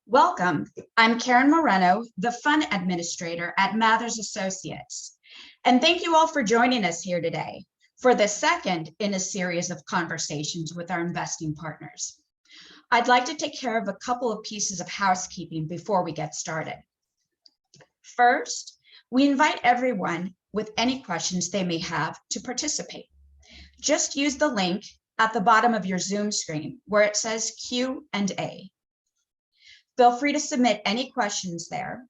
Welcome. I'm Karen Moreno, the Fund Administrator at Mathers Associates. And thank you all for joining us here today for the second in a series of conversations with our investing partners. I'd like to take care of a couple of pieces of housekeeping before we get started. First, we invite everyone with any questions they may have to participate. Just use the link at the bottom of your Zoom screen where it says Q&A. Feel free to submit any questions there.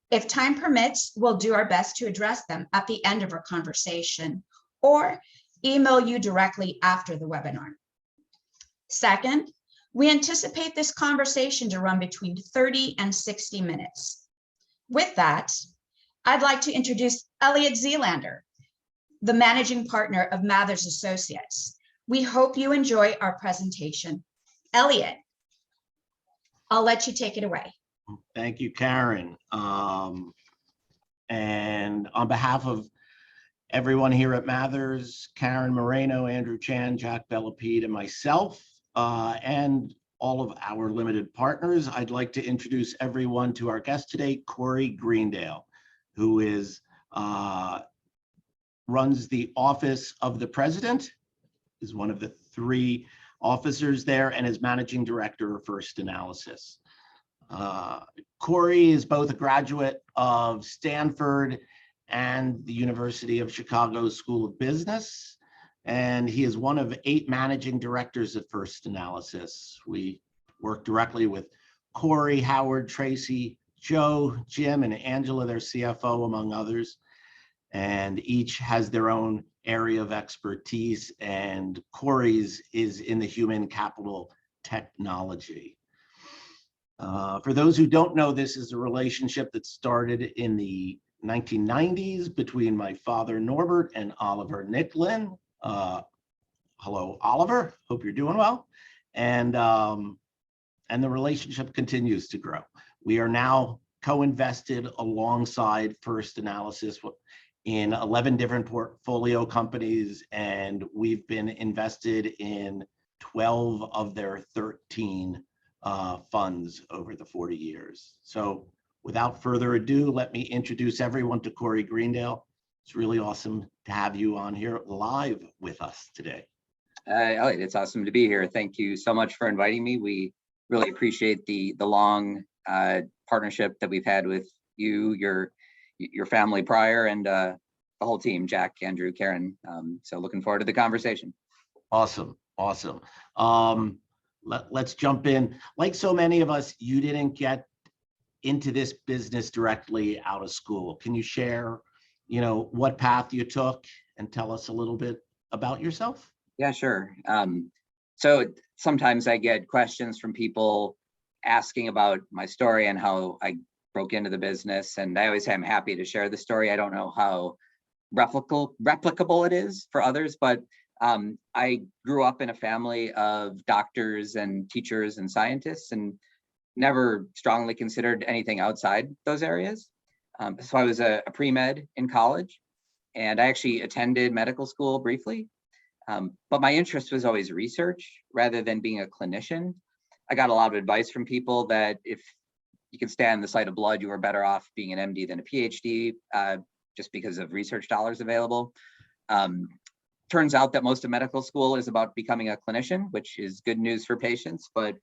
If time permits, we'll do our best to address them at the end of our conversation or email you directly after the webinar. Second, we anticipate this conversation to run between 30 and 60 minutes. With that, I'd like to introduce Elliot Zeelander, the managing partner of Mathers Associates. We hope you enjoy our presentation. Elliot, I'll let you take it away. Thank you, Karen. And on behalf of everyone here at Mathers, Karen Moreno, Andrew Chan, Jack Bellapede, and myself, and all of our limited partners, I'd like to introduce everyone to our guest today, Corey Greendale, who runs the Office of the President, is one of the three officers there, and is managing director of First Analysis. Corey is both a graduate of Stanford and the University of Chicago School of Business, and he is one of 8 managing directors at First Analysis. We work directly with Corey, Howard, Tracy, Joe, Jim, and Angela, their CFO, among others, and each has their own area of expertise, and Corey's is in the human capital technology. For those who don't know, this is a relationship that started in the 1990s between my father, Norbert, and Oliver Nicklin. Hello, Oliver, hope you're doing well. And the relationship continues to grow. We are now co-invested alongside First Analysis in 11 different portfolio companies, and we've been invested in 12 of their 13 funds over the 40 years. So without further ado, let me introduce everyone to Corey Greendale. It's really awesome to have you on here live with us today. Elliot, it's awesome to be here. Thank you so much for inviting me. We really appreciate the long partnership that we've had with you, your family prior, and the whole team, Jack, Andrew, Karen. So looking forward to the conversation. Awesome. Let's jump in. Like so many of us, you didn't get into this business directly out of school. Can you share, what path you took and tell us a little bit about yourself? Yeah, sure. So sometimes I get questions from people asking about my story and how I broke into the business, and I always say I'm happy to share the story. I don't know how replicable it is for others, but I grew up in a family of doctors and teachers and scientists, and never strongly considered anything outside those areas. So I was a pre-med in college, and I actually attended medical school briefly. But my interest was always research rather than being a clinician. I got a lot of advice from people that if you could stand the sight of blood, you were better off being an MD than a PhD, just because of research dollars available. Turns out that most of medical school is about becoming a clinician, which is good news for patients, but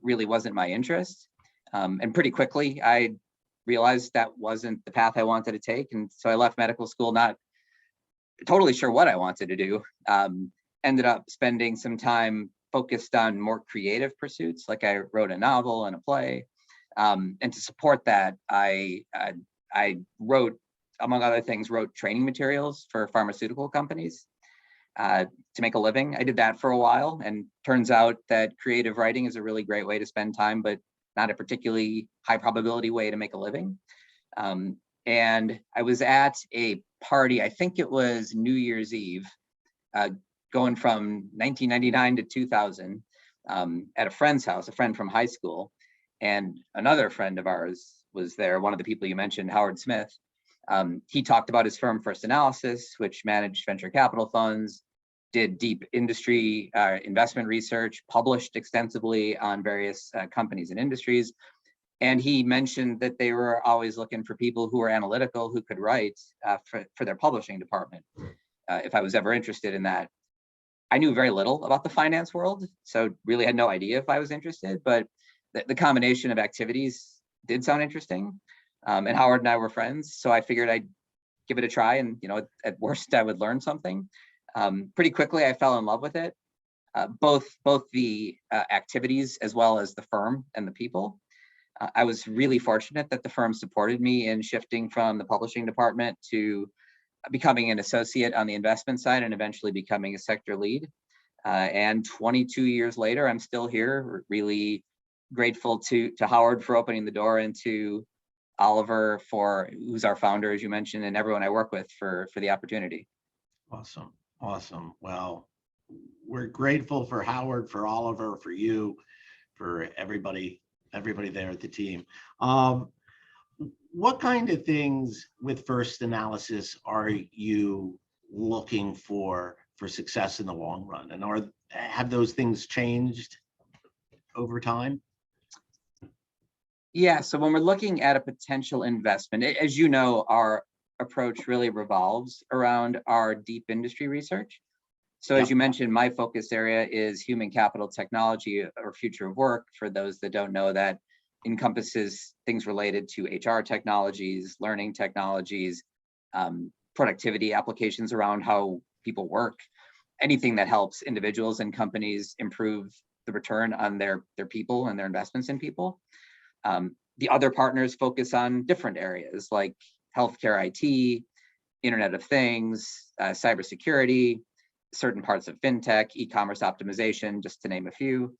really wasn't my interest. And pretty quickly, I realized that wasn't the path I wanted to take. And so I left medical school, not totally sure what I wanted to do. Ended up spending some time focused on more creative pursuits, like I wrote a novel and a play. And to support that, I wrote, among other things, wrote training materials for pharmaceutical companies to make a living. I did that for a while, and turns out that creative writing is a really great way to spend time, but not a particularly high probability way to make a living. And I was at a party, I think it was New Year's Eve, going from 1999 to 2000, at a friend's house, a friend from high school, and another friend of ours was there, one of the people you mentioned, Howard Smith. He talked about his firm First Analysis, which managed venture capital funds, did deep industry investment research, published extensively on various companies and industries. And he mentioned that they were always looking for people who were analytical, who could write for their publishing department, if I was ever interested in that. I knew very little about the finance world, so really had no idea if I was interested, but the combination of activities did sound interesting. And Howard and I were friends, so I figured I'd give it a try, and at worst I would learn something. Pretty quickly I fell in love with it, both the activities as well as the firm and the people. I was really fortunate that the firm supported me in shifting from the publishing department to becoming an associate on the investment side and eventually becoming a sector lead. And 22 years later, I'm still here, really grateful to Howard for opening the door, and to Oliver, who's our founder, as you mentioned, and everyone I work with for the opportunity. Awesome. Awesome. Well, we're grateful for Howard, for Oliver, for you, for everybody there at the team. What kind of things with First Analysis are you looking for success in the long run? And have those things changed over time? Yeah, so when we're looking at a potential investment, as you know, our approach really revolves around our deep industry research. So as you mentioned, my focus area is human capital technology, or future of work. For those that don't know, that encompasses things related to HR technologies, learning technologies, productivity applications around how people work, anything that helps individuals and companies improve the return on their people and their investments in people. The other partners focus on different areas like healthcare IT, Internet of Things, cybersecurity, certain parts of fintech, e-commerce optimization, just to name a few,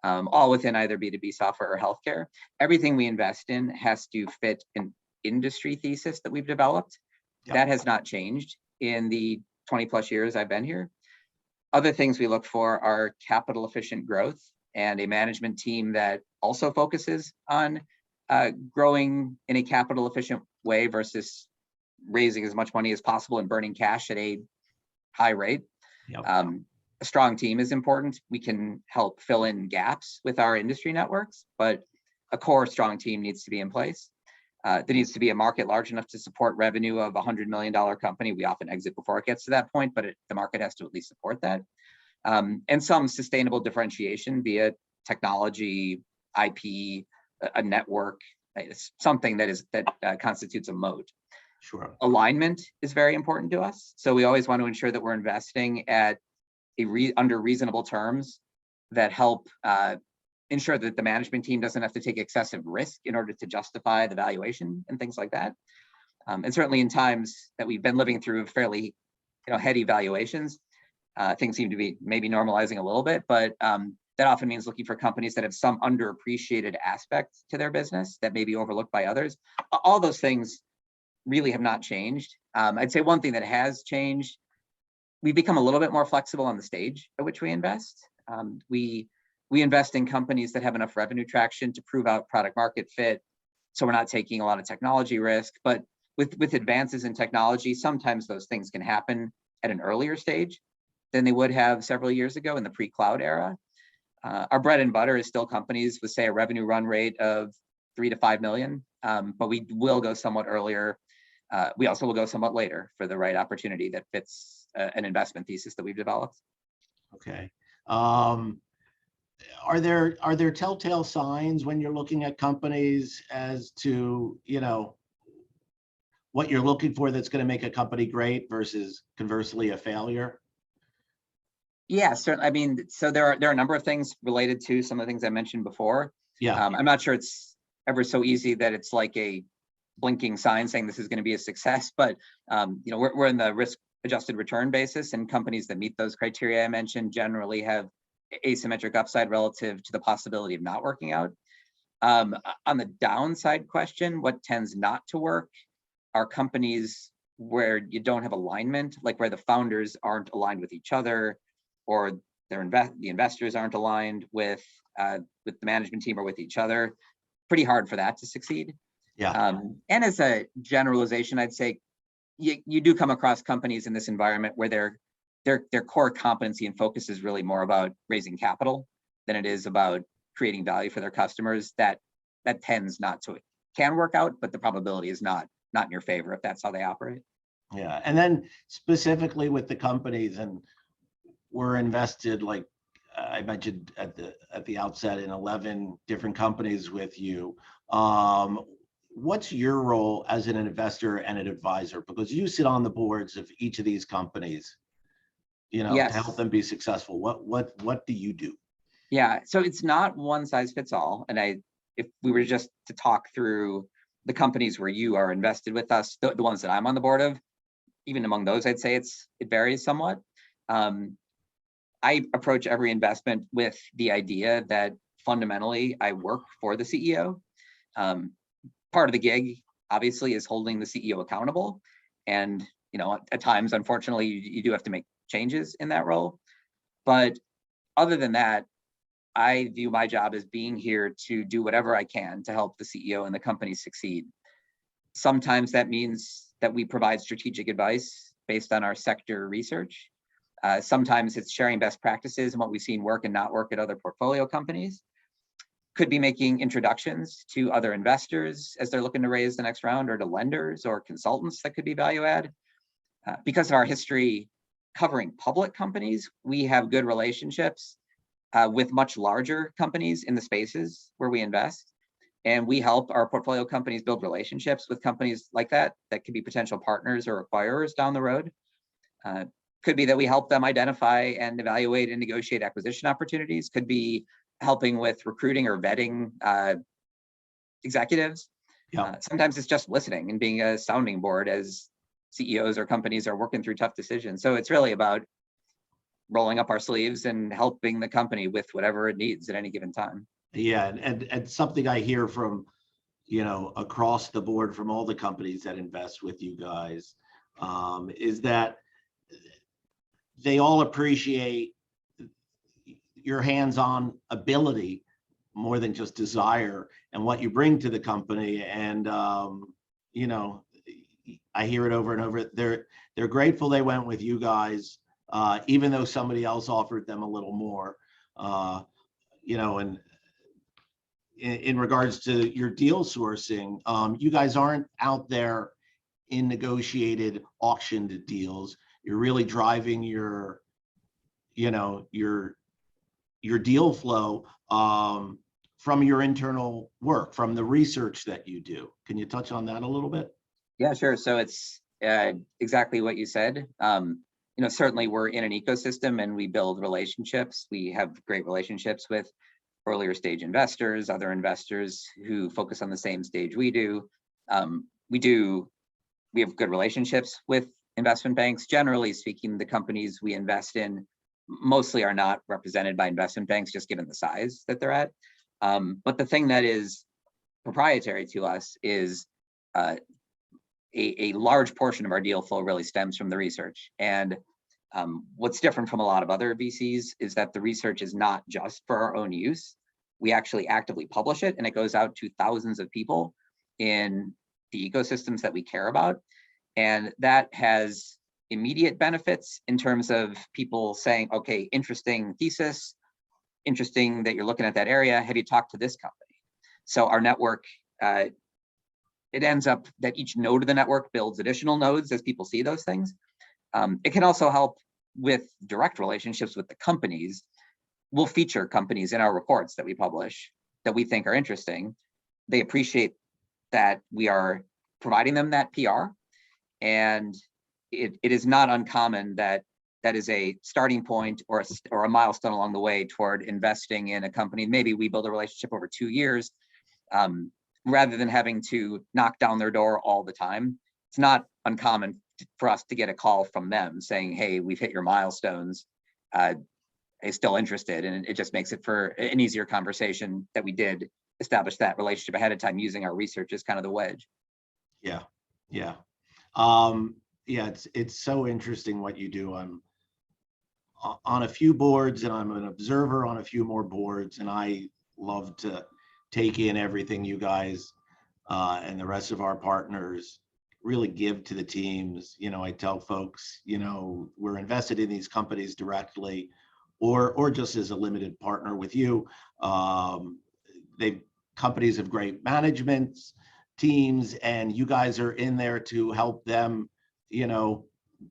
all within either B2B software or healthcare. Everything we invest in has to fit an industry thesis that we've developed. Yep. That has not changed in the 20 plus years I've been here. Other things we look for are capital efficient growth and a management team that also focuses on growing in a capital efficient way versus raising as much money as possible and burning cash at a high rate. Yep. A strong team is important. We can help fill in gaps with our industry networks, but a core strong team needs to be in place. There needs to be a market large enough to support revenue of $100 million company. We often exit before it gets to that point, but the market has to at least support that. And some sustainable differentiation via technology, IP, a network, something that constitutes a moat. Sure. Alignment is very important to us. So we always want to ensure that we're investing at under reasonable terms that help ensure that the management team doesn't have to take excessive risk in order to justify the valuation and things like that. And certainly in times that we've been living through fairly heady valuations, things seem to be maybe normalizing a little bit, but that often means looking for companies that have some underappreciated aspect to their business that may be overlooked by others. All those things really have not changed. I'd say one thing that has changed, we've become a little bit more flexible on the stage at which we invest. We invest in companies that have enough revenue traction to prove out product market fit. So we're not taking a lot of technology risk, but with advances in technology, sometimes those things can happen at an earlier stage than they would have several years ago in the pre-cloud era. Our bread and butter is still companies with, say, a revenue run rate of 3 to 5 million, but we will go somewhat earlier. We also will go somewhat later for the right opportunity that fits an investment thesis that we've developed. Okay. Are there telltale signs when you're looking at companies as to what you're looking for that's going to make a company great versus conversely a failure? Yeah, certainly. I mean, so there are a number of things related to some of the things I mentioned before. Yeah. I'm not sure it's ever so easy that it's like a blinking sign saying this is going to be a success, but we're in the risk-adjusted return basis, and companies that meet those criteria I mentioned generally have asymmetric upside relative to the possibility of not working out. On the downside question, what tends not to work are companies where you don't have alignment, like where the founders aren't aligned with each other, or the investors aren't aligned with the management team or with each other. Pretty hard for that to succeed. Yeah. And as a generalization, I'd say you do come across companies in this environment where their core competency and focus is really more about raising capital than it is about creating value for their customers. That that tends not to, can work out, but the probability is not in your favor if that's how they operate. Yeah, and then specifically with the companies, and we're invested, like I mentioned at the outset, in 11 different companies with you. What's your role as an investor and an advisor? Because you sit on the boards of each of these companies, to help Yes. them be successful. What do you do? Yeah, so it's not one size fits all. And if we were just to talk through the companies where you are invested with us, the ones that I'm on the board of, even among those, I'd say it varies somewhat. I approach every investment with the idea that fundamentally I work for the CEO. Part of the gig, obviously, is holding the CEO accountable. And, at times, unfortunately, you do have to make changes in that role. But other than that, I view my job as being here to do whatever I can to help the CEO and the company succeed. Sometimes that means that we provide strategic advice based on our sector research. Sometimes it's sharing best practices and what we've seen work and not work at other portfolio companies. Could be making introductions to other investors as they're looking to raise the next round, or to lenders or consultants that could be value add. Because of our history covering public companies, we have good relationships with much larger companies in the spaces where we invest. And we help our portfolio companies build relationships with companies like that could be potential partners or acquirers down the road. Could be that we help them identify and evaluate and negotiate acquisition opportunities. Could be helping with recruiting or vetting executives. Yeah. Sometimes it's just listening and being a sounding board as CEOs or companies are working through tough decisions. So it's really about rolling up our sleeves and helping the company with whatever it needs at any given time. Yeah, and something I hear from, across the board from all the companies that invest with you guys, is that they all appreciate your hands-on ability more than just desire, and what you bring to the company. And I hear it over and over. They're grateful they went with you guys, even though somebody else offered them a little more. And in regards to your deal sourcing, you guys aren't out there in negotiated auctioned deals. You're really driving your deal flow from your internal work, from the research that you do. Can you touch on that a little bit? Yeah, sure. So it's exactly what you said. Certainly we're in an ecosystem and we build relationships. We have great relationships with earlier stage investors, other investors who focus on the same stage we do. We have good relationships with investment banks. Generally speaking, the companies we invest in mostly are not represented by investment banks, just given the size that they're at. But the thing that is proprietary to us is a large portion of our deal flow really stems from the research. And what's different from a lot of other VCs is that the research is not just for our own use. We actually actively publish it, and it goes out to thousands of people in the ecosystems that we care about. And that has immediate benefits in terms of people saying, okay, interesting thesis, interesting that you're looking at that area. Have you talked to this company? So our network, it ends up that each node of the network builds additional nodes as people see those things. It can also help with direct relationships with the companies. We'll feature companies in our reports that we publish that we think are interesting. They appreciate that we are providing them that PR. And it is not uncommon that is a starting point or a milestone along the way toward investing in a company. Maybe we build a relationship over 2 years, rather than having to knock down their door all the time. It's not uncommon for us to get a call from them saying, hey, we've hit your milestones. Are still interested? And it just makes it for an easier conversation that we did establish that relationship ahead of time using our research as kind of the wedge. Yeah. It's so interesting what you do. I'm on a few boards and I'm an observer on a few more boards, and I love to take in everything you guys and the rest of our partners really give to the teams. I tell folks, we're invested in these companies directly or just as a limited partner with you. They've companies have great management teams, and you guys are in there to help them,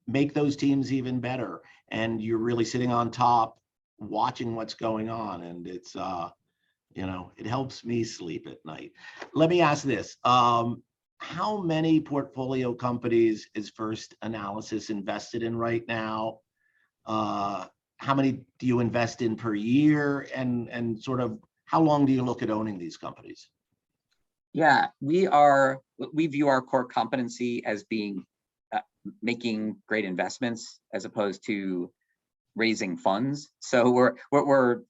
make those teams even better. And you're really sitting on top, watching what's going on. And it's, it helps me sleep at night. Let me ask this. How many portfolio companies is First Analysis invested in right now? How many do you invest in per year? And sort of how long do you look at owning these companies? Yeah, we view our core competency as being making great investments as opposed to raising funds. So we're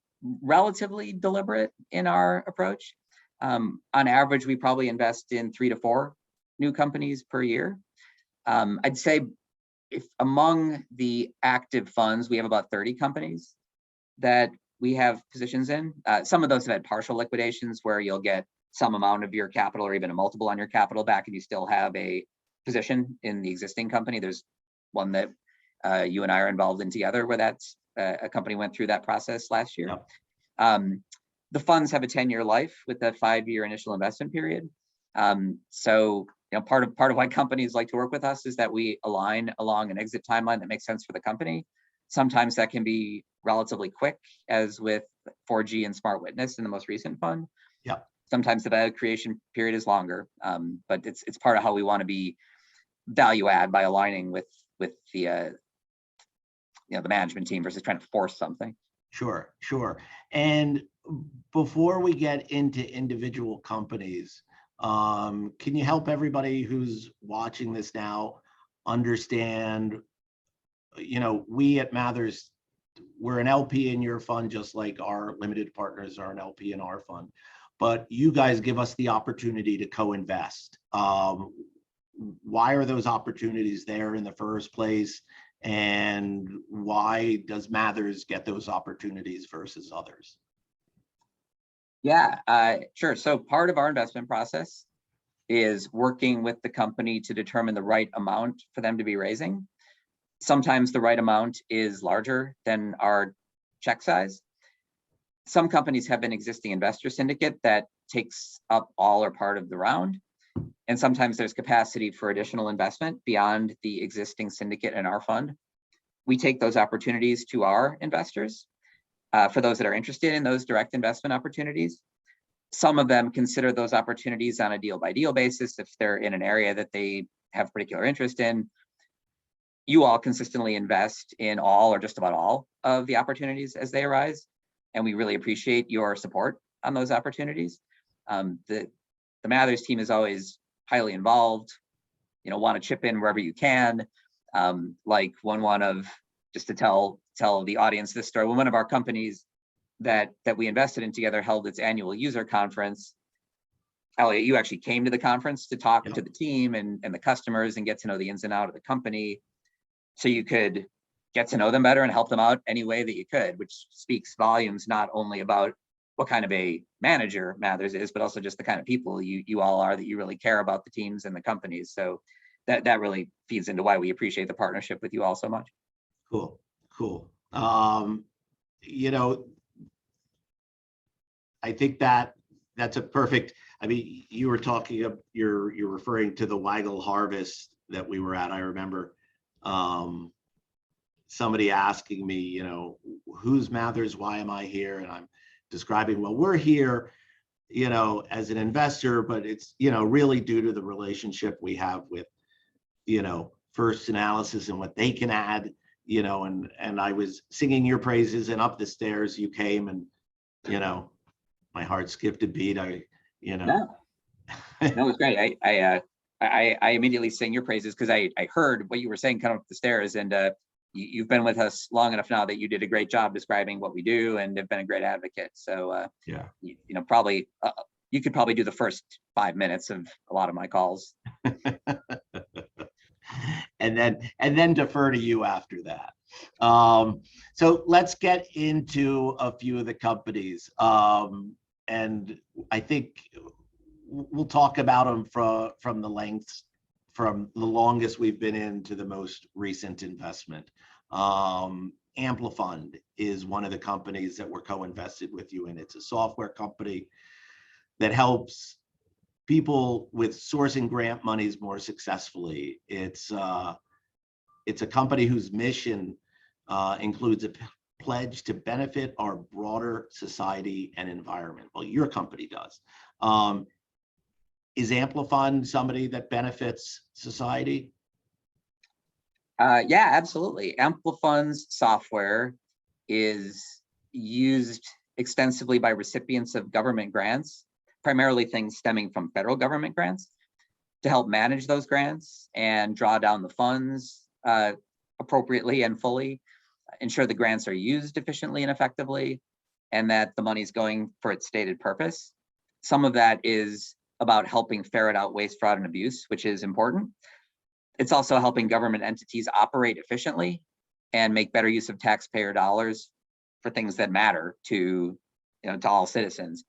relatively deliberate in our approach. On average, we probably invest in 3 to 4 new companies per year. I'd say if among the active funds, we have about 30 companies that we have positions in. Some of those have had partial liquidations where you'll get some amount of your capital or even a multiple on your capital back, and you still have a position in the existing company. There's one that you and I are involved in together where that's a company went through that process last year. Yep. The funds have a 10-year life with a 5-year initial investment period. So part of why companies like to work with us is that we align along an exit timeline that makes sense for the company. Sometimes that can be relatively quick, as with 4G and Smart Witness in the most recent fund. Yep. Sometimes the value creation period is longer, but it's part of how we want to be value add by aligning with the the management team versus trying to force something. Sure. And before we get into individual companies, can you help everybody who's watching this now understand, we at Mathers, we're an LP in your fund, just like our limited partners are an LP in our fund, but you guys give us the opportunity to co-invest. Why are those opportunities there in the first place? And why does Mathers get those opportunities versus others? Yeah, sure. So part of our investment process is working with the company to determine the right amount for them to be raising. Sometimes the right amount is larger than our check size. Some companies have an existing investor syndicate that takes up all or part of the round. And sometimes there's capacity for additional investment beyond the existing syndicate in our fund. We take those opportunities to our investors for those that are interested in those direct investment opportunities. Some of them consider those opportunities on a deal by deal basis if they're in an area that they have particular interest in. You all consistently invest in all or just about all of the opportunities as they arise, and we really appreciate your support on those opportunities. The Mathers team is always highly involved, want to chip in wherever you can. Like just to tell the audience this story, when one of our companies that we invested in together held its annual user conference, Elliot, you actually came to the conference to talk to the team and the customers and get to know the ins and outs of the company, so you could get to know them better and help them out any way that you could, which speaks volumes not only about what kind of a manager Mathers is, but also just the kind of people you all are, that you really care about the teams and the companies. So that really feeds into why we appreciate the partnership with you all so much. Cool. I think that's a perfect, you were talking of, you're referring to the Weigel harvest that we were at. I remember somebody asking me, who's Mathers, why am I here? And I'm describing, well, we're here, as an investor, but it's, really due to the relationship we have with, First Analysis and what they can add, and I was singing your praises, and up the stairs you came, and, my heart skipped a beat. No, it's great. I immediately sing your praises because I heard what you were saying coming up the stairs, and you've been with us long enough now that you did a great job describing what we do and have been a great advocate. So probably you could probably do the first 5 minutes of a lot of my calls. and then defer to you after that. So let's get into a few of the companies. And I think we'll talk about them from the lengths, from the longest we've been in to the most recent investment. Amplifund is one of the companies that we're co-invested with you in. It's a software company. that helps people with sourcing grant monies more successfully. It's a company whose mission includes a pledge to benefit our broader society and environment. Well, your company does. Is Amplifund somebody that benefits society? Yeah, absolutely. Amplifund's software is used extensively by recipients of government grants, primarily things stemming from federal government grants, to help manage those grants and draw down the funds appropriately and fully, ensure the grants are used efficiently and effectively, and that the money is going for its stated purpose. Some of that is about helping ferret out waste, fraud, and abuse, which is important. It's also helping government entities operate efficiently and make better use of taxpayer dollars for things that matter to all citizens.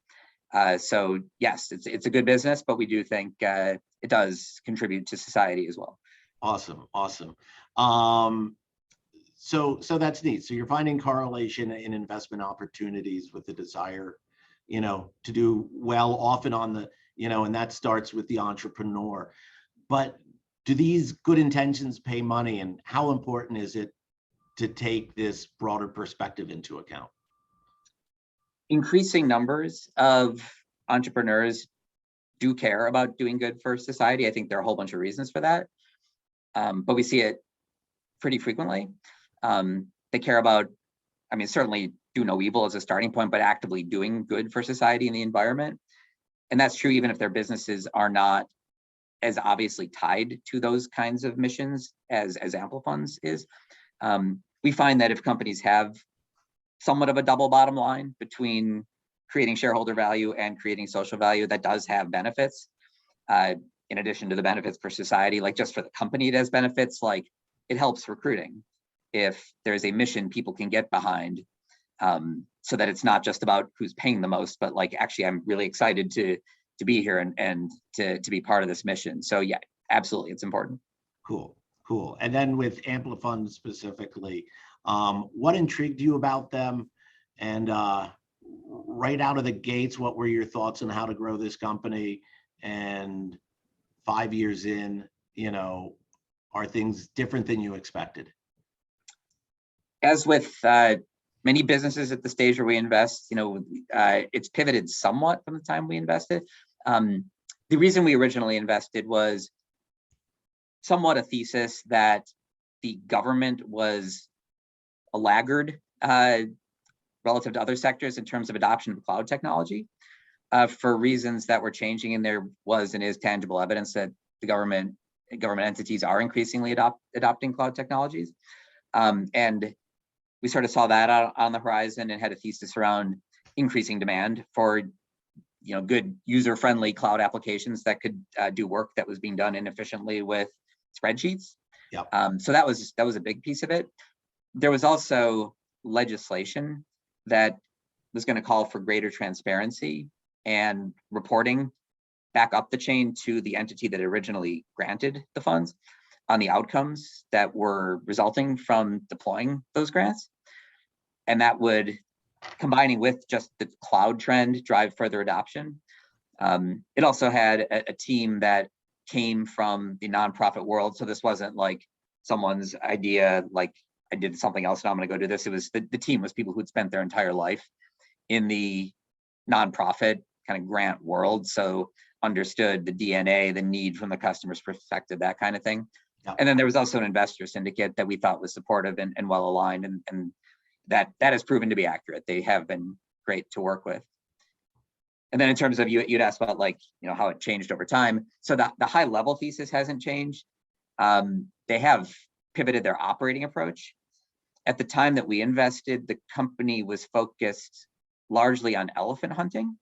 So yes, it's a good business, but we do think it does contribute to society as well. Awesome. So that's neat. So you're finding correlation in investment opportunities with the desire, to do well, often on the, and that starts with the entrepreneur. But do these good intentions pay money, and how important is it to take this broader perspective into account? Increasing numbers of entrepreneurs do care about doing good for society. I think there are a whole bunch of reasons for that, but we see it pretty frequently. They care about, certainly do no evil as a starting point, but actively doing good for society and the environment. And that's true even if their businesses are not as obviously tied to those kinds of missions as Amplifund's is. We find that if companies have somewhat of a double bottom line between creating shareholder value and creating social value, that does have benefits. In addition to the benefits for society, like just for the company, it has benefits, like it helps recruiting. If there's a mission people can get behind, so that it's not just about who's paying the most, but like, actually, I'm really excited to be here and to be part of this mission. So yeah, absolutely, it's important. Cool. And then with Amplifund specifically, what intrigued you about them? And right out of the gates, what were your thoughts on how to grow this company? And 5 years in, are things different than you expected? As with many businesses at the stage where we invest, it's pivoted somewhat from the time we invested. The reason we originally invested was somewhat a thesis that the government was a laggard relative to other sectors in terms of adoption of cloud technology for reasons that were changing, and there was and is tangible evidence that the government entities are increasingly adopting cloud technologies. And we sort of saw that out on the horizon and had a thesis around increasing demand for good user-friendly cloud applications that could do work that was being done inefficiently with spreadsheets. Yep. So that was a big piece of it. There was also legislation that was going to call for greater transparency and reporting back up the chain to the entity that originally granted the funds on the outcomes that were resulting from deploying those grants. And that would, combining with just the cloud trend, drive further adoption. It also had a team that came from the nonprofit world. So this wasn't like someone's idea, like I did something else and I'm going to go do this. It was the team was people who'd spent their entire life in the nonprofit kind of grant world. So understood the DNA, the need from the customer's perspective, that kind of thing. Yep. And then there was also an investor syndicate that we thought was supportive and well aligned, and that has proven to be accurate. They have been great to work with. And then in terms of you'd asked about how it changed over time. So the high level thesis hasn't changed. They have pivoted their operating approach. At the time that we invested, the company was focused largely on elephant hunting,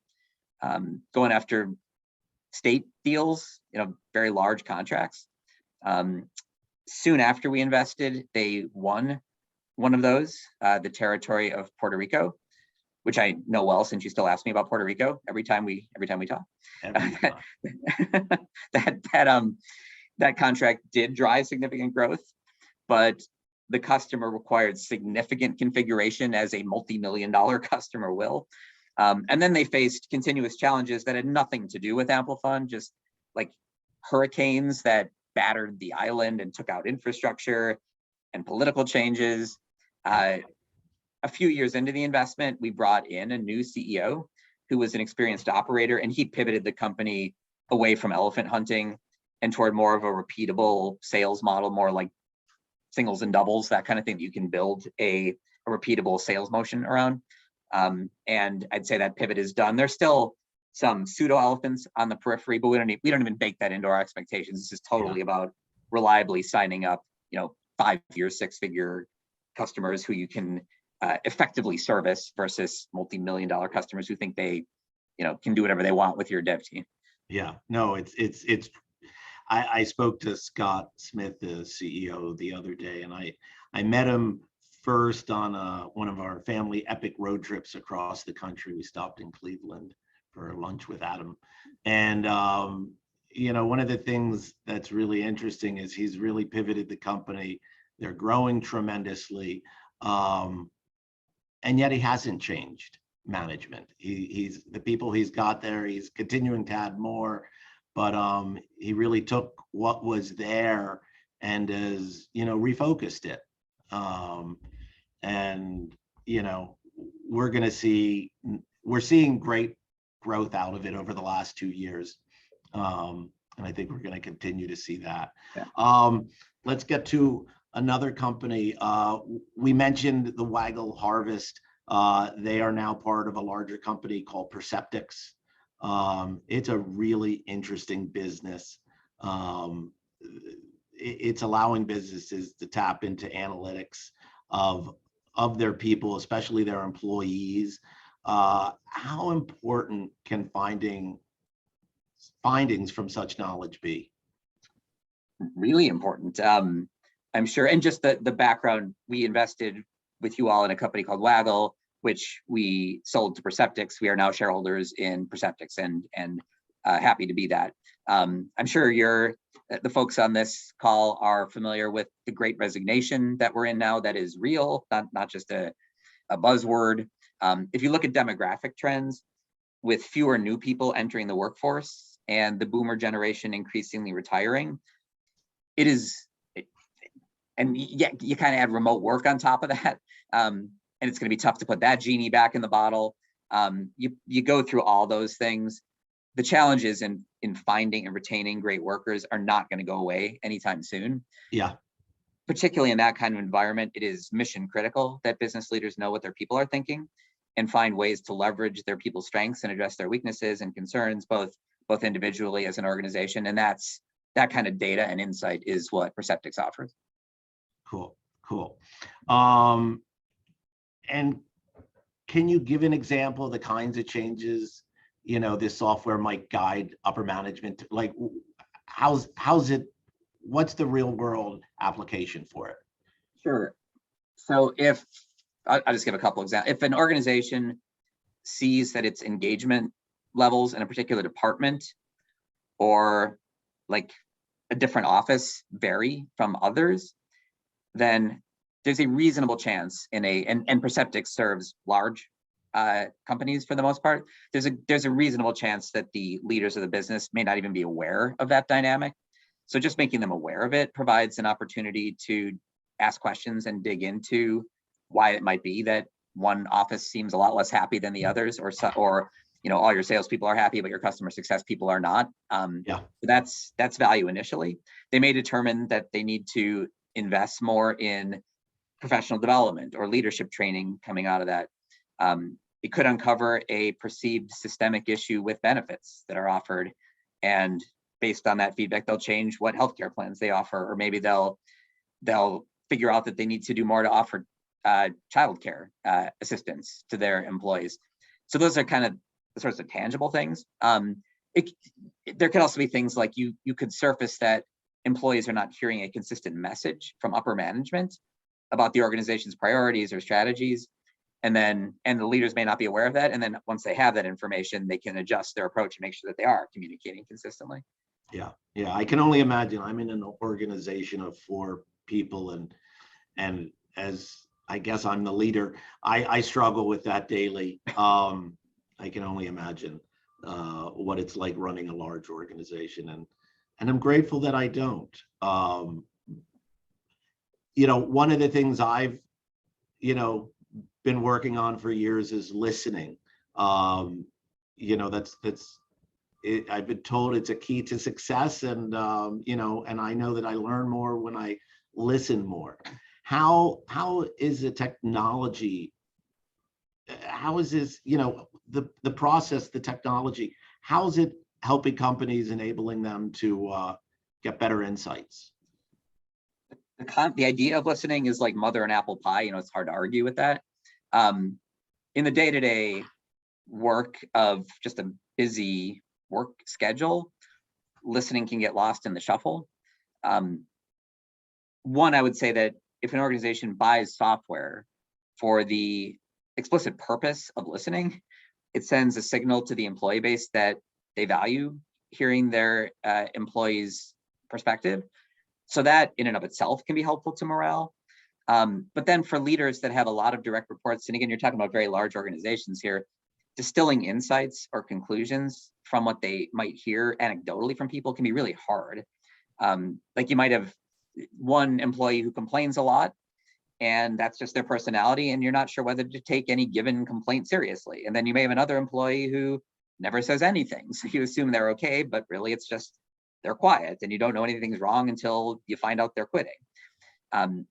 going after state deals, very large contracts. Soon after we invested, they won one of those, the territory of Puerto Rico, which I know well since you still ask me about Puerto Rico every time we talk. That contract did drive significant growth, but the customer required significant configuration, as a multi-million-dollar customer will. And then they faced continuous challenges that had nothing to do with Amplifund, just like hurricanes that battered the island and took out infrastructure and political changes. A few years into the investment, we brought in a new CEO who was an experienced operator, and he pivoted the company away from elephant hunting and toward more of a repeatable sales model, more like singles and doubles, that kind of thing that you can build a repeatable sales motion around. And I'd say that pivot is done. There's still some pseudo elephants on the periphery, but we don't even bake that into our expectations. This is totally about reliably signing up, 5-year, 6-figure customers who you can effectively service versus multi-million-dollar customers who think they, can do whatever they want with your dev team. Yeah, no, it's. I spoke to Scott Smith, the CEO, the other day, and I met him first on one of our family epic road trips across the country. We stopped in Cleveland for lunch with Adam, and one of the things that's really interesting is he's really pivoted the company. They're growing tremendously, and yet he hasn't changed management. He's the people he's got there. He's continuing to add more, but he really took what was there and has refocused it. And we're seeing great growth out of it over the last 2 years, and I think we're going to continue to see that. Yeah. Let's get to another company. We mentioned the Waggle Harvest. They are now part of a larger company called Perceptix. It's a really interesting business. It's allowing businesses to tap into analytics of their people, especially their employees. How important can findings from such knowledge be? Really important. I'm sure, and just the background, we invested with you all in a company called Waggle, which we sold to Perceptix. We are now shareholders in Perceptix, and happy to be that. I'm sure the folks on this call are familiar with the Great Resignation that we're in now. That is real, not just a buzzword. If you look at demographic trends, with fewer new people entering the workforce and the boomer generation increasingly retiring, and yet you kind of add remote work on top of that. And it's going to be tough to put that genie back in the bottle. You go through all those things. The challenges in finding and retaining great workers are not going to go away anytime soon. Yeah. Particularly in that kind of environment, it is mission critical that business leaders know what their people are thinking and find ways to leverage their people's strengths and address their weaknesses and concerns, both individually as an organization. And that kind of data and insight is what Perceptix offers. Cool. And can you give an example of the kinds of changes this software might guide upper management? Like, how's it? What's the real world application for it? Sure. So I'll just give a couple examples. If an organization sees that its engagement levels in a particular department or like a different office vary from others, then there's a reasonable chance and Perceptix serves large companies for the most part. There's a reasonable chance that the leaders of the business may not even be aware of that dynamic. So just making them aware of it provides an opportunity to ask questions and dig into why it might be that one office seems a lot less happy than the others, or all your salespeople are happy, but your customer success people are not. That's value initially. They may determine that they need to invest more in professional development or leadership training coming out of that. It could uncover a perceived systemic issue with benefits that are offered, and based on that feedback, they'll change what healthcare plans they offer, or maybe they'll figure out that they need to do more to offer childcare assistance to their employees. So those are kind of the sorts of tangible things. There could also be things like you could surface that employees are not hearing a consistent message from upper management about the organization's priorities or strategies, and the leaders may not be aware of that. And then once they have that information, they can adjust their approach and make sure that they are communicating consistently. Yeah. I can only imagine. I'm in an organization of 4 people, and as I guess I'm the leader, I struggle with that daily. I can only imagine what it's like running a large organization, and I'm grateful that I don't. One of the things I've been working on for years is listening. That's it. I've been told it's a key to success, and and I know that I learn more when I listen more. How is the technology? How is this? The process, the technology. How is it helping companies, enabling them to get better insights? The idea of listening is like mother and apple pie. It's hard to argue with that. In the day-to-day work of just a busy work schedule, listening can get lost in the shuffle. One, I would say that if an organization buys software for the explicit purpose of listening, it sends a signal to the employee base that they value hearing their employees' perspective. So that in and of itself can be helpful to morale. But then for leaders that have a lot of direct reports, and again, you're talking about very large organizations here, distilling insights or conclusions from what they might hear anecdotally from people can be really hard. Like you might have one employee who complains a lot, and that's just their personality, and you're not sure whether to take any given complaint seriously. And then you may have another employee who never says anything. So you assume they're okay, but really it's just they're quiet and you don't know anything's wrong until you find out they're quitting. And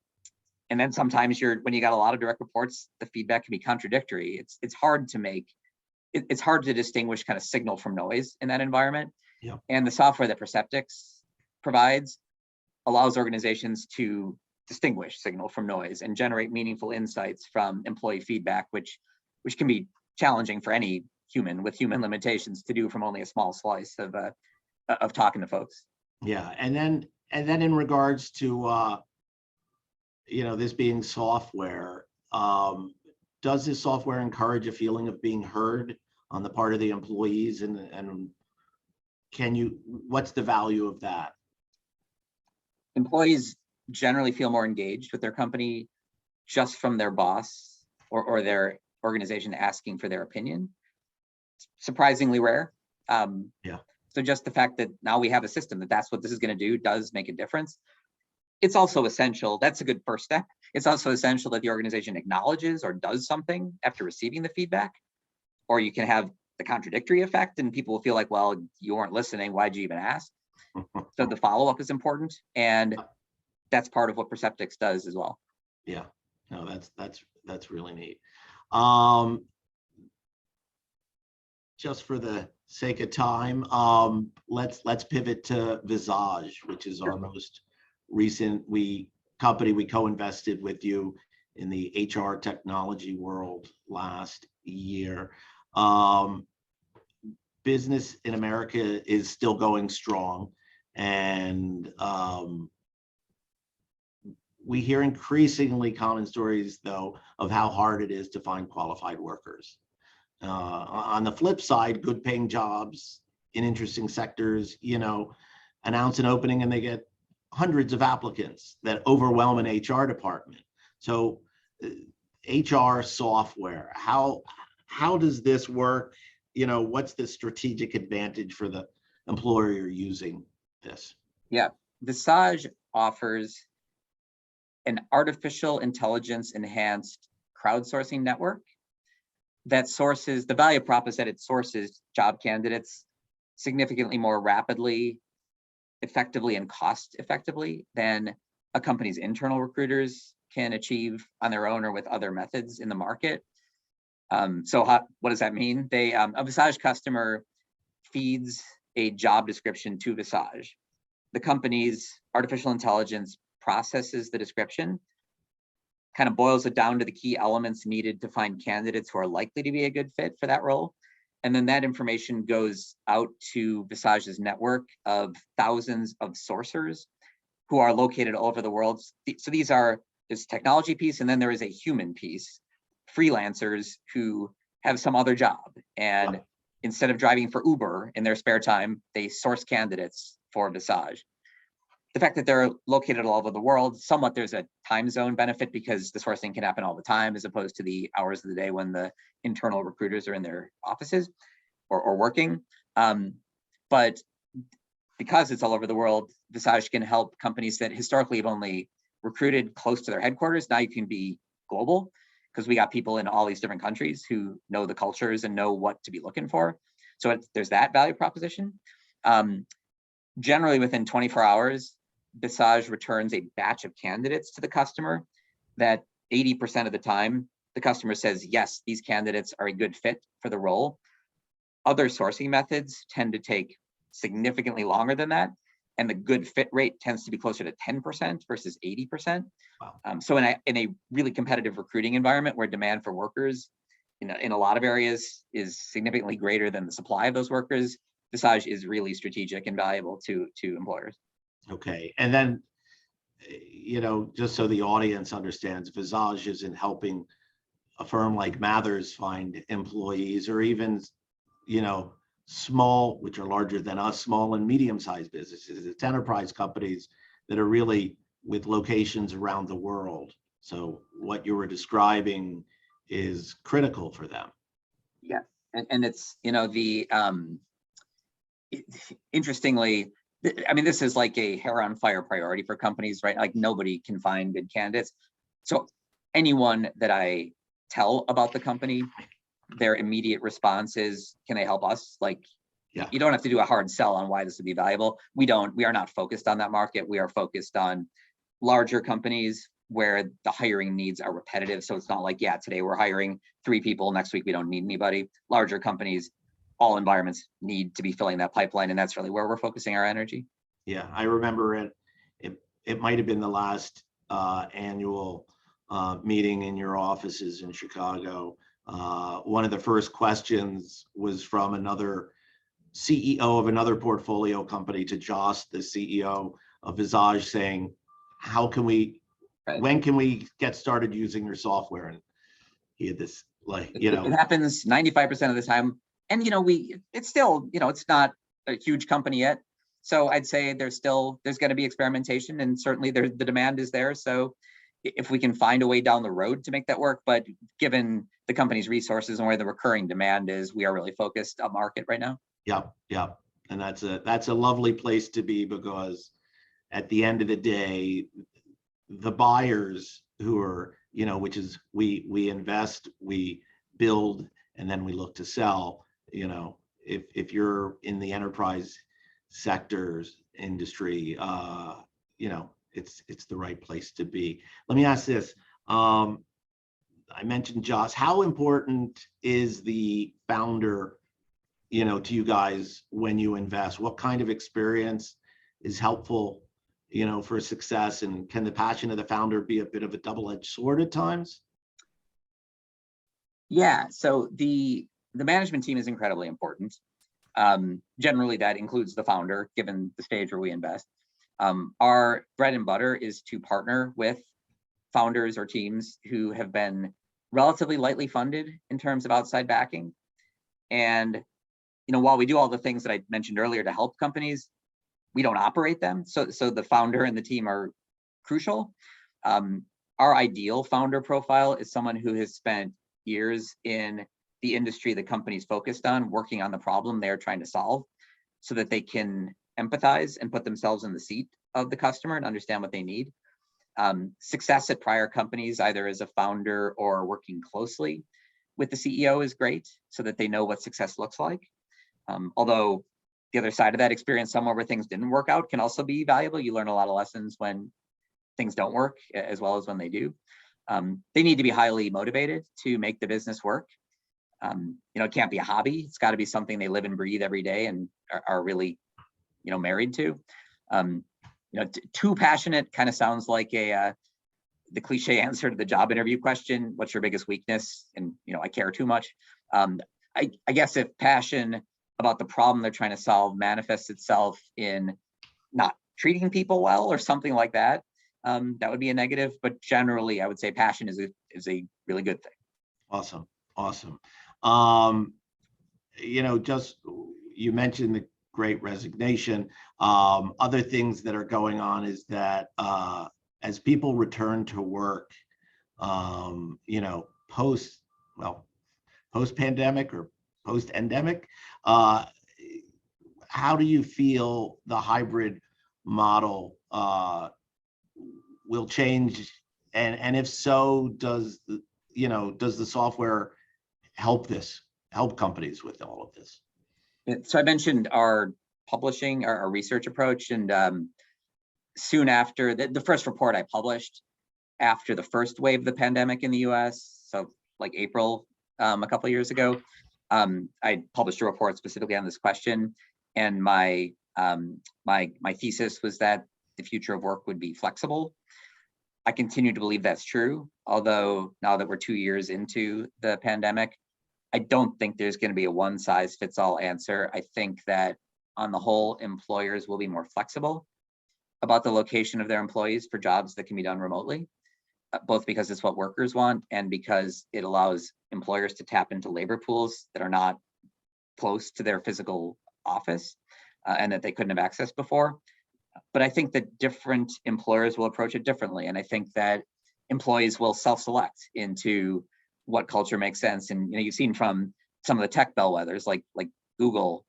then sometimes when you got a lot of direct reports, the feedback can be contradictory. It's hard to distinguish kind of signal from noise in that environment. Yeah. And the software that Perceptyx provides allows organizations to distinguish signal from noise and generate meaningful insights from employee feedback, which can be challenging for any human with human limitations to do from only a small slice of talking to folks. Yeah, and then in regards to this being software, does this software encourage a feeling of being heard on the part of the employees, and what's the value of that? Employees generally feel more engaged with their company just from their boss or their organization asking for their opinion. Surprisingly rare. Yeah. So just the fact that now we have a system that's what this is going to do does make a difference. It's also essential. That's a good first step. It's also essential that the organization acknowledges or does something after receiving the feedback, or you can have the contradictory effect and people will feel like, well, you weren't listening. Why'd you even ask? So the follow-up is important, and that's part of what Perceptyx does as well. Yeah, no, that's really neat. Just for the sake of time, let's pivot to Visage, which is our most recent company. We co-invested with you in the HR technology world last year. Business in America is still going strong, and we hear increasingly common stories, though, of how hard it is to find qualified workers. On the flip side, good paying jobs in interesting sectors, announce an opening and they get hundreds of applicants that overwhelm an HR department. So HR software, how does this work? What's the strategic advantage for the employer using this? Yeah, Visage offers an artificial intelligence enhanced crowdsourcing network that sources, the value prop is that it sources job candidates significantly more rapidly, effectively, and cost effectively than a company's internal recruiters can achieve on their own or with other methods in the market. What does that mean? A Visage customer feeds a job description to Visage. The company's artificial intelligence processes the description, kind of boils it down to the key elements needed to find candidates who are likely to be a good fit for that role. And then that information goes out to Visage's network of thousands of sourcers who are located all over the world. So there's technology piece, and then there is a human piece, freelancers who have some other job. And instead of driving for Uber in their spare time, they source candidates for Visage. the fact that they're located all over the world, somewhat there's a time zone benefit because the sourcing can happen all the time as opposed to the hours of the day when the internal recruiters are in their offices or working. But because it's all over the world, Visage can help companies that historically have only recruited close to their headquarters. Now you can be global because we got people in all these different countries who know the cultures and know what to be looking for. So there's that value proposition. Generally within 24 hours, Visage returns a batch of candidates to the customer that 80% of the time, the customer says, yes, these candidates are a good fit for the role. Other sourcing methods tend to take significantly longer than that. And the good fit rate tends to be closer to 10% versus 80%. Wow. So in a really competitive recruiting environment where demand for workers in a lot of areas is significantly greater than the supply of those workers, Visage is really strategic and valuable to employers. Okay, and then, just so the audience understands, Visage isn't helping a firm like Mathers find employees, or even, small, which are larger than us, small and medium-sized businesses. It's enterprise companies that are really with locations around the world. So what you were describing is critical for them. Yeah, and it's, interestingly, I mean, this is like a hair on fire priority for companies, right? Like nobody can find good candidates. So anyone that I tell about the company, their immediate response is, can they help us? Like, yeah, you don't have to do a hard sell on why this would be valuable. We are not focused on that market. We are focused on larger companies where the hiring needs are repetitive. So it's not like, yeah, today we're hiring 3 people, next week we don't need anybody. Larger companies, all environments need to be filling that pipeline, and that's really where we're focusing our energy. Yeah, I remember it might have been the last annual meeting in your offices in Chicago. One of the first questions was from another CEO of another portfolio company to Joss, the CEO of Visage, saying, when can we get started using your software? And he had this, it happens 95% of the time. And, it's still, it's not a huge company yet. So I'd say there's going to be experimentation, and certainly the demand is there. So if we can find a way down the road to make that work, but given the company's resources and where the recurring demand is, we are really focused on market right now. Yep. And that's a lovely place to be, because at the end of the day, the buyers who are, which is we invest, we build, and then we look to sell. If you're in the enterprise sectors industry, it's the right place to be. Let me ask this. I mentioned Joss. How important is the founder, to you guys when you invest? What kind of experience is helpful, for success? And can the passion of the founder be a bit of a double-edged sword at times? Yeah, so the management team is incredibly important. Generally, that includes the founder, given the stage where we invest. Our bread and butter is to partner with founders or teams who have been relatively lightly funded in terms of outside backing. And, while we do all the things that I mentioned earlier to help companies, we don't operate them. So the founder and the team are crucial. Our ideal founder profile is someone who has spent years in the industry the company's focused on, working on the problem they're trying to solve, so that they can empathize and put themselves in the seat of the customer and understand what they need. Success at prior companies, either as a founder or working closely with the CEO, is great, so that they know what success looks like. Although the other side of that experience, somewhere where things didn't work out, can also be valuable. You learn a lot of lessons when things don't work, as well as when they do. They need to be highly motivated to make the business work. It can't be a hobby. It's got to be something they live and breathe every day and are really, married to. Too passionate kind of sounds like the cliche answer to the job interview question, what's your biggest weakness? And, I care too much. I guess if passion about the problem they're trying to solve manifests itself in not treating people well or something like that, that would be a negative. But generally, I would say passion is a really good thing. Awesome. You mentioned great resignation. Other things that are going on is that as people return to work, post-pandemic or post-endemic, how do you feel the hybrid model will change? And if so, does the software help companies with all of this? So I mentioned our publishing, our research approach, and soon after the first report I published after the first wave of the pandemic in the US, so like April a couple of years ago, I published a report specifically on this question, and my thesis was that the future of work would be flexible. I continue to believe that's true, although now that we're 2 years into the pandemic, I don't think there's going to be a one-size-fits-all answer. I think that on the whole, employers will be more flexible about the location of their employees for jobs that can be done remotely, both because it's what workers want and because it allows employers to tap into labor pools that are not close to their physical office and that they couldn't have accessed before. But I think that different employers will approach it differently. And I think that employees will self-select into what culture makes sense. And you've seen from some of the tech bellwethers like Google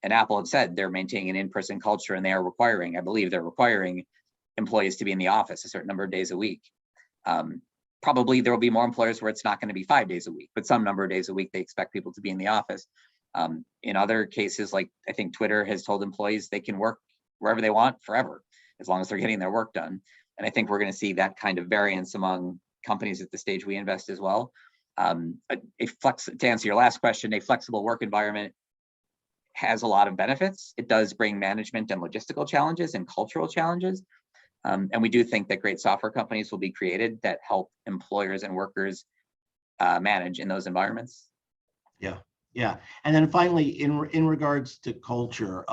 and Apple have said they're maintaining an in-person culture, and I believe they're requiring employees to be in the office a certain number of days a week. Probably there will be more employers where it's not going to be 5 days a week, but some number of days a week they expect people to be in the office. In other cases, like I think Twitter has told employees they can work wherever they want forever, as long as they're getting their work done. And I think we're going to see that kind of variance among companies at the stage we invest as well. To answer your last question, a flexible work environment has a lot of benefits. It does bring management and logistical challenges and cultural challenges. And we do think that great software companies will be created that help employers and workers manage in those environments. Yeah. And then finally, in regards to culture,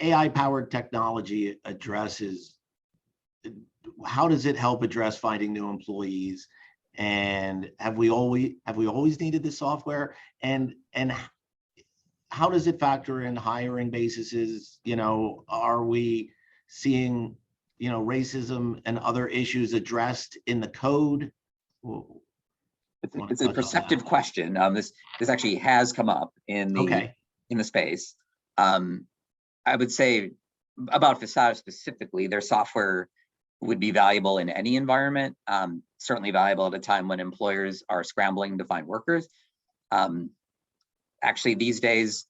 AI-powered technology how does it help address finding new employees? And have we always needed this software? And how does it factor in hiring basis? Are we seeing, racism and other issues addressed in the code? It's a perceptive question. This actually has come up in the space. I would say about Visage specifically, their software would be valuable in any environment, certainly valuable at a time when employers are scrambling to find workers. Actually, these days,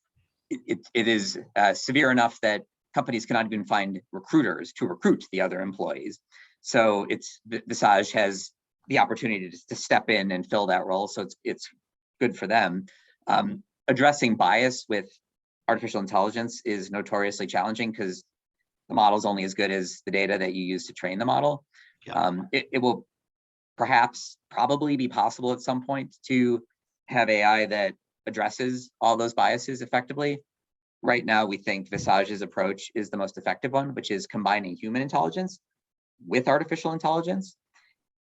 it is severe enough that companies cannot even find recruiters to recruit the other employees. So Visage has the opportunity to step in and fill that role. So it's good for them. Addressing bias with artificial intelligence is notoriously challenging because the model is only as good as the data that you use to train the model. Yeah. It will probably be possible at some point to have AI that addresses all those biases effectively. Right now, we think Visage's approach is the most effective one, which is combining human intelligence with artificial intelligence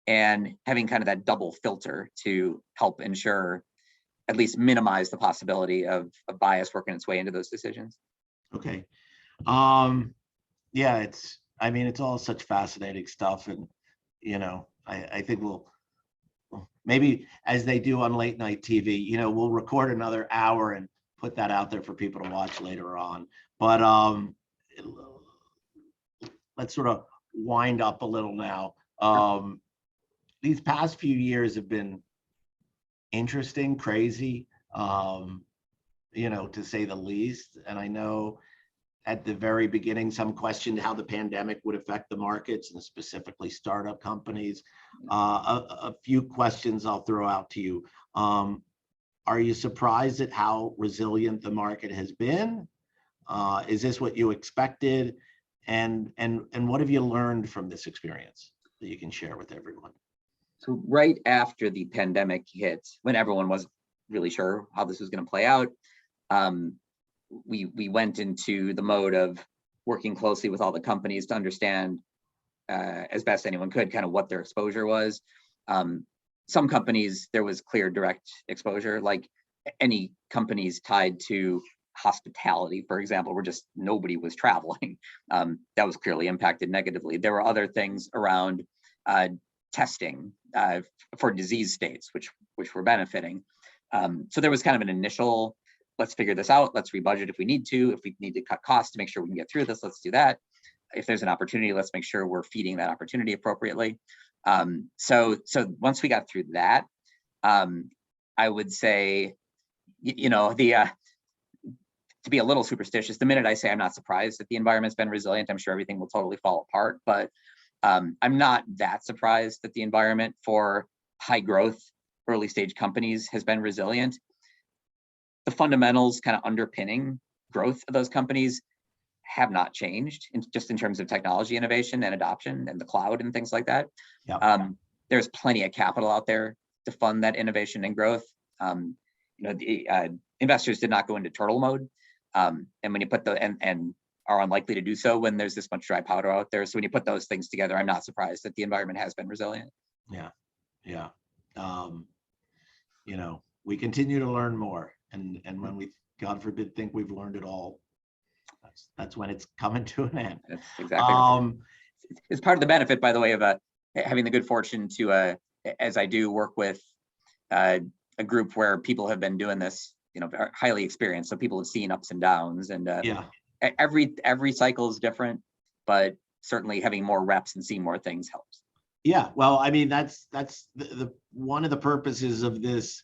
and having kind of that double filter to help ensure, at least minimize the possibility of bias working its way into those decisions. Okay. Yeah, it's all such fascinating stuff. And, I think we'll maybe, as they do on late night TV, we'll record another hour and put that out there for people to watch later on. But let's sort of wind up a little now. These past few years have been interesting, crazy, to say the least. And I know at the very beginning, some questioned how the pandemic would affect the markets and specifically startup companies. A few questions I'll throw out to you. Are you surprised at how resilient the market has been? Is this what you expected? And what have you learned from this experience that you can share with everyone? So right after the pandemic hit, when everyone wasn't really sure how this was going to play out, we went into the mode of working closely with all the companies to understand as best anyone could kind of what their exposure was. Some companies, there was clear direct exposure, like any companies tied to hospitality, for example, where just nobody was traveling. That was clearly impacted negatively. There were other things around testing for disease states, which were benefiting. So there was kind of an initial, let's figure this out, let's rebudget if we need to. If we need to cut costs to make sure we can get through this, let's do that. If there's an opportunity, let's make sure we're feeding that opportunity appropriately. So once we got through that, I would say, to be a little superstitious, the minute I say I'm not surprised that the environment's been resilient, I'm sure everything will totally fall apart. But I'm not that surprised that the environment for high growth, early stage companies has been resilient. The fundamentals kind of underpinning growth of those companies have not changed, just in terms of technology innovation and adoption and the cloud and things like that. Yeah. There's plenty of capital out there to fund that innovation and growth. Investors did not go into turtle mode, and when you put and are unlikely to do so when there's this much dry powder out there. So when you put those things together, I'm not surprised that the environment has been resilient. Yeah. We continue to learn more, and when we, God forbid, think we've learned it all, that's when it's coming to an end. That's exactly right. It's part of the benefit, by the way, of having the good fortune to, as I do, work with a group where people have been doing this, are highly experienced. So people have seen ups and downs, and every cycle is different, but certainly having more reps and seeing more things helps. Yeah, well, I mean, that's the one of the purposes of this,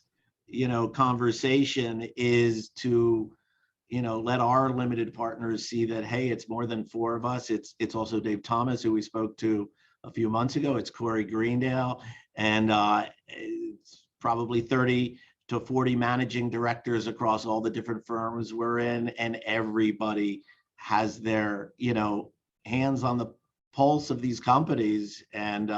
conversation is to, let our limited partners see that, hey, it's more than four of us. It's also Dave Thomas, who we spoke to a few months ago. It's Corey Greendale, and it's probably 30 to 40 managing directors across all the different firms we're in, and everybody has their, hands on the pulse of these companies. And,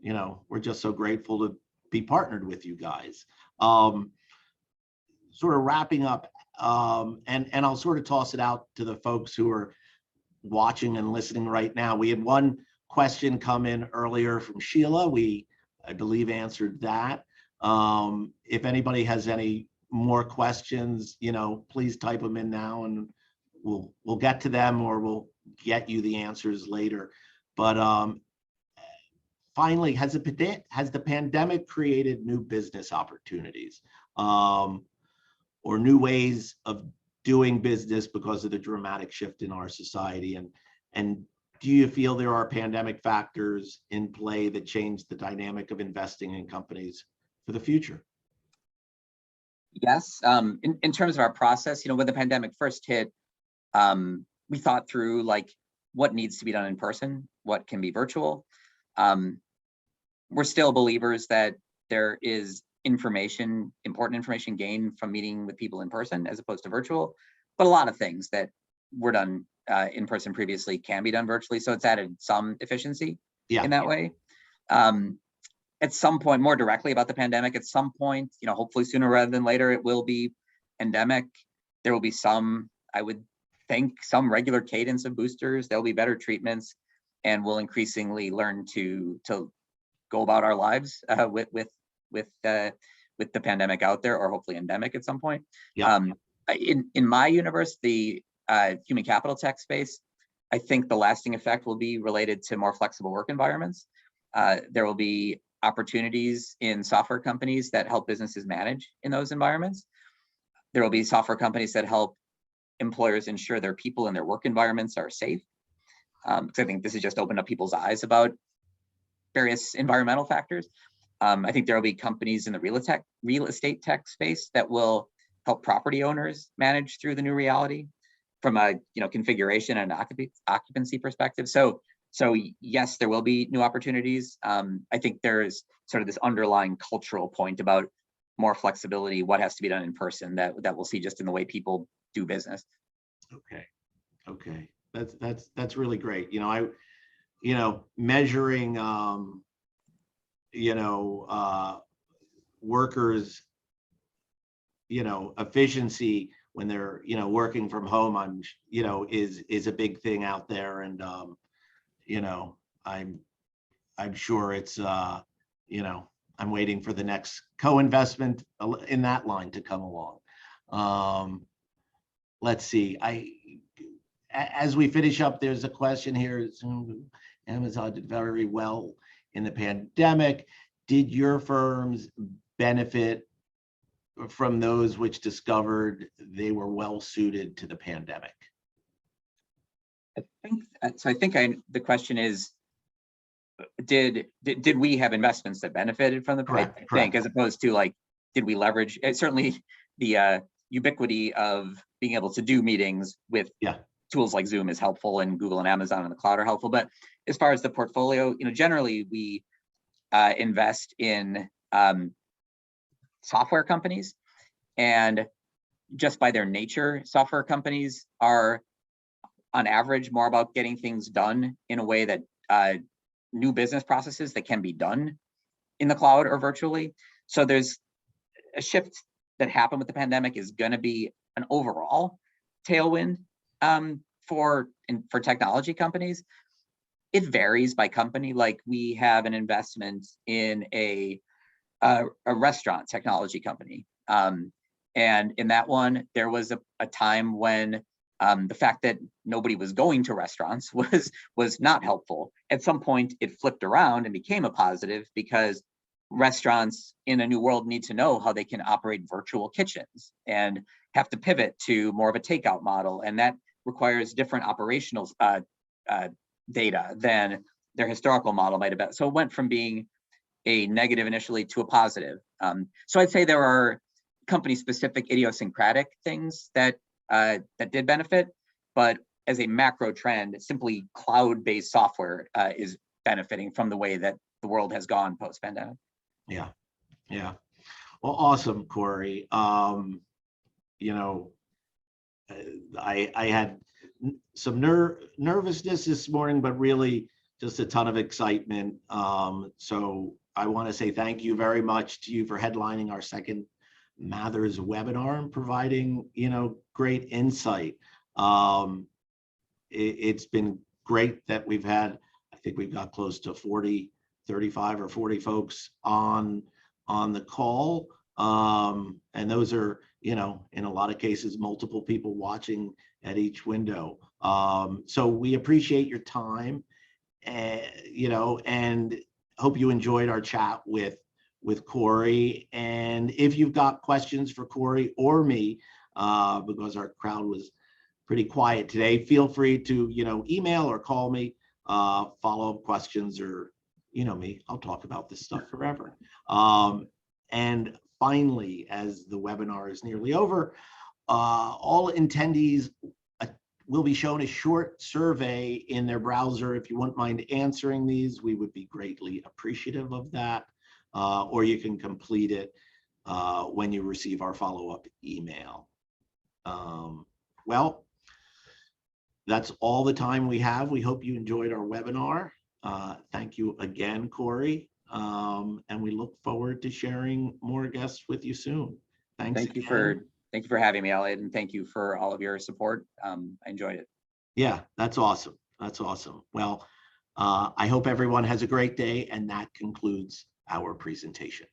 we're just so grateful to be partnered with you guys. Sort of wrapping up, and I'll sort of toss it out to the folks who are watching and listening right now. We had one question come in earlier from Sheila. We, I believe, answered that. If anybody has any more questions, please type them in now, and we'll get to them, or we'll get you the answers later. But finally, has the pandemic created new business opportunities, or new ways of doing business because of the dramatic shift in our society? And do you feel there are pandemic factors in play that change the dynamic of investing in companies for the future? Yes. In terms of our process, when the pandemic first hit, we thought through what needs to be done in person, what can be virtual. We're still believers that there is important information gained from meeting with people in person as opposed to virtual, but a lot of things that were done in person previously can be done virtually. So it's added some efficiency in that way. At some point, more directly about the pandemic, at some point, hopefully sooner rather than later, it will be endemic. There will be some, I would think, some regular cadence of boosters. There'll be better treatments, and we'll increasingly learn to go about our lives with the pandemic out there, or hopefully endemic at some point. In my universe, the human capital tech space, I think the lasting effect will be related to more flexible work environments. There will be opportunities in software companies that help businesses manage in those environments. There will be software companies that help employers ensure their people and their work environments are safe. Because I think this has just opened up people's eyes about various environmental factors. I think there will be companies in the real estate tech space that will help property owners manage through the new reality from a configuration and occupancy perspective. So yes, there will be new opportunities. I think there's sort of this underlying cultural point about more flexibility, what has to be done in person, that we'll see just in the way people do business. Okay, that's really great. Measuring workers efficiency when they're working from home, is a big thing out there. And I'm sure it's I'm waiting for the next co-investment in that line to come along. let's see. As we finish up, there's a question here. Amazon did very well in the pandemic. Did your firms benefit from those which discovered they were well suited to the pandemic? I think the question is, did we have investments that benefited from the pandemic, as opposed to like, did we leverage? Certainly the ubiquity of being able to do meetings with tools like Zoom is helpful, and Google and Amazon and the cloud are helpful. But as far as the portfolio, generally we invest in software companies, and just by their nature, software companies are on average more about getting things done in a way that new business processes that can be done in the cloud or virtually. So there's a shift that happened with the pandemic is going to be an overall tailwind for technology companies. It varies by company. Like we have an investment in a restaurant technology company. And in that one, there was a time when the fact that nobody was going to restaurants was not helpful. At some point, it flipped around and became a positive, because restaurants in a new world need to know how they can operate virtual kitchens and have to pivot to more of a takeout model. And that requires different operational data than their historical model might have been. So it went from being a negative initially to a positive. So I'd say there are company-specific idiosyncratic things that did benefit, but as a macro trend, simply cloud-based software is benefiting from the way that the world has gone post-pandemic. Yeah. Well, awesome, Corey. I had some nervousness this morning, but really just a ton of excitement. So I want to say thank you very much to you for headlining our second Mathers webinar and providing, great insight. It's been great that we've had, I think we've got close to 35 or 40 folks on the call. And those are, in a lot of cases, multiple people watching at each window. So we appreciate your time, and hope you enjoyed our chat with Corey. And if you've got questions for Corey or me, because our crowd was pretty quiet today, feel free to, email or call me, follow-up questions, or, me, I'll talk about this stuff forever. And finally, as the webinar is nearly over, all attendees will be shown a short survey in their browser. If you wouldn't mind answering these, we would be greatly appreciative of that. Or you can complete it when you receive our follow-up email. Well, that's all the time we have. We hope you enjoyed our webinar. Thank you again, Corey. And we look forward to sharing more guests with you soon. Thanks. Thank you for having me, Elliot, and thank you for all of your support. I enjoyed it. Yeah, that's awesome. That's awesome. Well, I hope everyone has a great day, and that concludes our presentation.